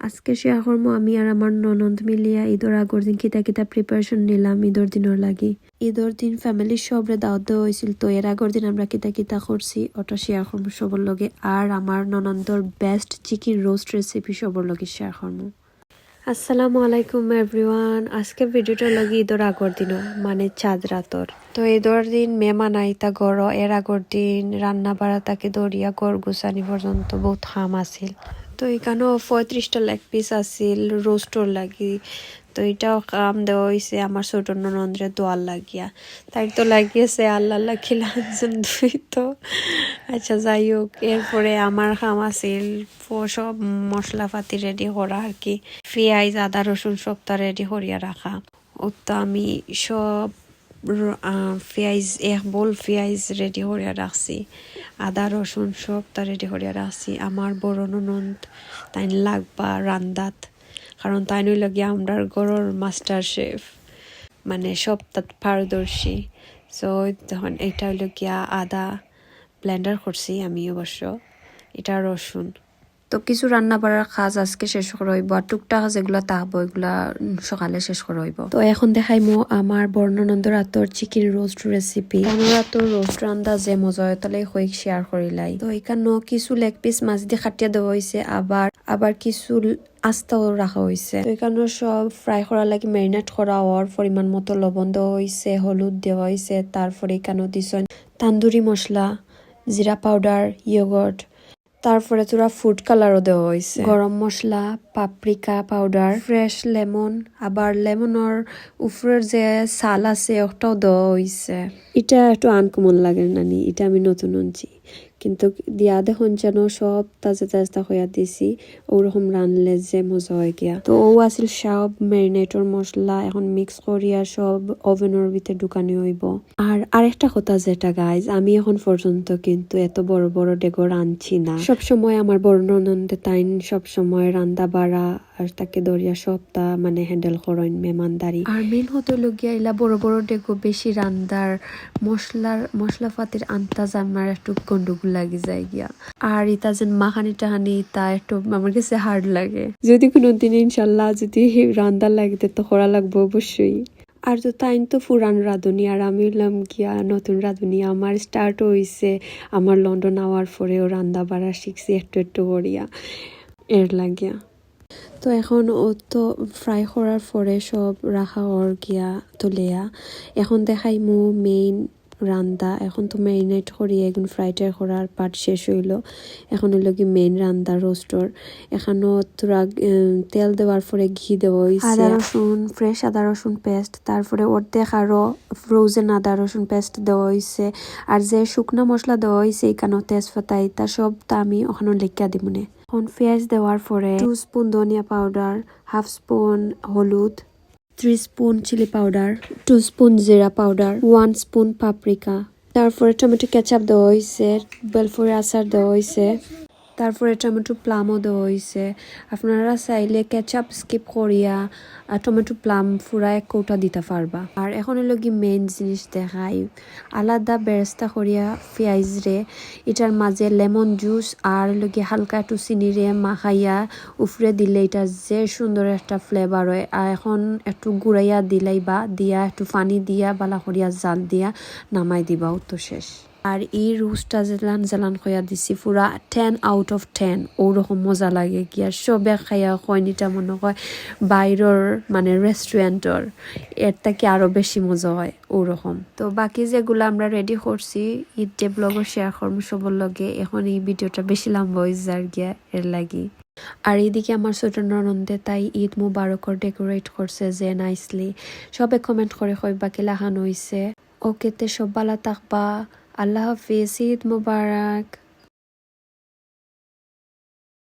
আজকে শেয়ার করবো আমি আর আমার ননদ মিলিয়া ঈদের আগর দিন কিতা প্রিপারেশন নিলাম ঈদের দিনের লাগি। ঈদের দিন ফ্যামিলির সবরে দাওয়াত দেওয়া হয়েছিল, তো এর আগর দিন আমরা কিতা করছি ওটা শেয়ার করবো সবার লগে। আর আমার ননন্দর বেস্ট চিকেন রোস্ট রেসিপি সবার লগে শেয়ার করবো। আসসালামু আলাইকুম এভরিওয়ান। আজকে ভিডিওটা লাগি ঈদের আগর দিন মানে চাঁদ রাতর। তো ঈদের দিন মেহমান আইতা গড়, এর আগর দিন রান্না বাড়া তাকে দরিয়া গড় গুছানি পর্যন্ত বহুত হাম আছিল। তো এখানেও 35টা লেগ পিস আছিল রোস্টর লাগি। তো এটাও কাম দেওয়া হয়েছে আমার ছোট ননদরে দোয়াল লাগিয়া, তাই তো লাগিয়েছে আল্লাহ খিলানজন দুই। তো আচ্ছা যাই হোক, এরপরে আমার কাম আছিল সব মশলাপাতি রেডি করা আর কি, পেঁয়াজ আদা রসুন সবটা রেডি করিয়া রাখা। ও তো আমি সব পেঁয়াজ এক বোল পেঁয়াজ রেডি করিয়া রাখছি, আদা রসুন সবটা রেডি করিয়া রাখছি। আমার বড় ননদ তাই লাগবা রান্দাত, কারণ তাই নইল গিয়া আমরার ঘরের মাস্টার শেফ, মানে সবটা পারদর্শী। সো তখন এটা হইল গিয়া আদা ব্লেন্ডার করছি আমি, অবশ্য এটা রসুন। তো কিছু রান্না বাড়ার কাজ আজকে শেষ করা হইব, আর টুকটাক যেগুলা থাকবো এগুলা সকালে শেষ করা হইব। তো এখন দেখাইমো আমার বর্ণনন্দর আতর চিকেন রোস্ট রেসিপি। আতর রোস্ট রান্দা যে মজা হয় তাহলে হইক শেয়ার করিলাই। তো এখানে কিছু লেগ পিস মাছ দিয়ে খাটিয়া দেওয়া হয়েছে, আবার কিছু আস্তাও রাখা হয়েছে। তো এখানে সব ফ্রাই করা লাগে ম্যারিনেট করা হওয়ার পরিমাণ মতো লবণ দেওয়া হয়েছে, হলুদ দেওয়া হয়েছে, তারপরে এখানে দিছেন তান্দুরি মশলা, জিরা পাউডার, ইয়োগর্ট, তারপরে তোরা ফুড কালারও দেওয়া হয়েছে, গরম মশলা, পাপরিকা পাউডার, ফ্রেশ লেমন, আবার লেমনের উপরের যে ছাল আছে ওটাও দেওয়া হয়েছে। এটা একটু আনকমন লাগে নানি, এটা আমি নতুন আনছি, কিন্তু দিয়া দেখুন যেন সব তাজা তাজা হইয়া দিছি, ওরকম রানলে যে মজা হয় গিয়া। তো ও আছিল সব ম্যারিনেটর মশলা, এখন মিক্স করিয়া সব ওভেনের ভিতরে ঢুকানি হইব। আর আরেকটা কথা যেটা গাইজ, আমি এখন পর্যন্ত কিন্তু এত বড় বড় ডেগো রাঁধছি না। সব সময় আমার বড় ননন্দে তাইন সব সময় রান্দা বাড়া আর তাকে দরিয়া সবটা মানে হ্যান্ডেল করেন মেহমানদারি। আর মেন হতে লগিয়া ইলা বড় বড় ডেগো বেশি রান্দার মশলাপাতির আন্তাজ আমার একটু গন্ডগোল লাগি যায় গিয়া। আর ইতা যেন মাখানি টাহানি তা একটু আমার কাছে হার্ড লাগে। যদি কোনোদিন ইনশাল্লাহ যদি রান্দার লাগতে তো করা লাগবে অবশ্যই। আর তো তাই তো পুরান রাঁধুনি আর আমি হলাম গিয়া নতুন রাঁধুনি। আমার স্টার্ট হয়েছে আমার লন্ডন আওয়ার পরেও রান্না বাড়া শিখছি একটু একটু করিয়া, এর লাগিয়া। তো এখন ও তো ফ্রাই করার পরে সব রাখা ওর গিয়া তুলিয়া, এখন দেখাই মো মেইন রান্দা। এখন তো ম্যারিনেট করিয়া এখন ফ্রাইটার করার পার্ট শেষ হইল, এখন হইল কি মেইন রান্দা রোস্টর। এখানেও তোরা তেল দেওয়ার পরে ঘি দেওয়া হয়েছে, আদা রসুন ফ্রেশ আদা রসুন পেস্ট, তারপরে অর্ধেক আরো ফ্রোজেন আদা রসুন পেস্ট দেওয়া হয়েছে। আর যে শুকনো মশলা দেওয়া হয়েছে এখানেও তেজপাতা ইতা সবটা আমি ওখানে লিখা দিব না। এখন পেঁয়াজ দেওয়ার পরে 2 স্পুন ধনিয়া পাউডার, হাফ স্পুন হলুদ, 3 স্পুন চিলি পাউডার, 2 স্পুন জিরা পাউডার, 1 স্পুন পাপরিকা, তারপরে টমেটো কেচাপ দেওয়া হয়েছে, বেলফুরি আচার দেওয়া হয়েছে, তারপরে টমেটো প্লামও দেওয়া হয়েছে। আপনারা চাইলে কেচাপ স্কিপ করিয়া টমেটো প্লাম পুরা 1 কৌটা দিতে পারবা। আর এখন হলো কি মেইন জিনিস দেখাই, আলাদা বেরেস্তা করিয়া পেঁয়াজ রে এটার মাঝে লেমন জুস আর হলো কি হালকা একটু চিনি রে মাখাইয়া উফরে দিলে এটা যে সুন্দর একটা ফ্লেভার হয়। আর এখন একটু গুড়াইয়া দিলাই বা দিয়া একটু পানি দিয়া বালা করিয়া জাল দিয়া নামাই দিবা, তো শেষ। আর এই রোস্টটা জেলান খাইয়া দিছি পুরা 10 আউট অফ 10, ওরকম মজা লাগে কি। আর সবে খাইয়া কয়নিটা মনে হয় বাইরের মানে রেস্টুরেন্টর এর থেকে আরো বেশি মজা হয় ওরকম। তো বাকি যেগুলো আমরা রেডি করছি ঈদ ডে ব্লগও শেয়ার করবো সবার লগে। এখন এই ভিডিওটা বেশি লম্বা হয়ে যার গিয়া এর লাগি। আর এইদিকে আমার ছোট ননন্দে তাই ঈদ মুবারকর ডেকোরেট করছে যে নাইসলি। সবে কমেন্ট করে কইবা কি লাহান হইছে। ওকেতে সব ভালো থাকবা, আল্লাহ হাফিজ, ঈদ মুবারক।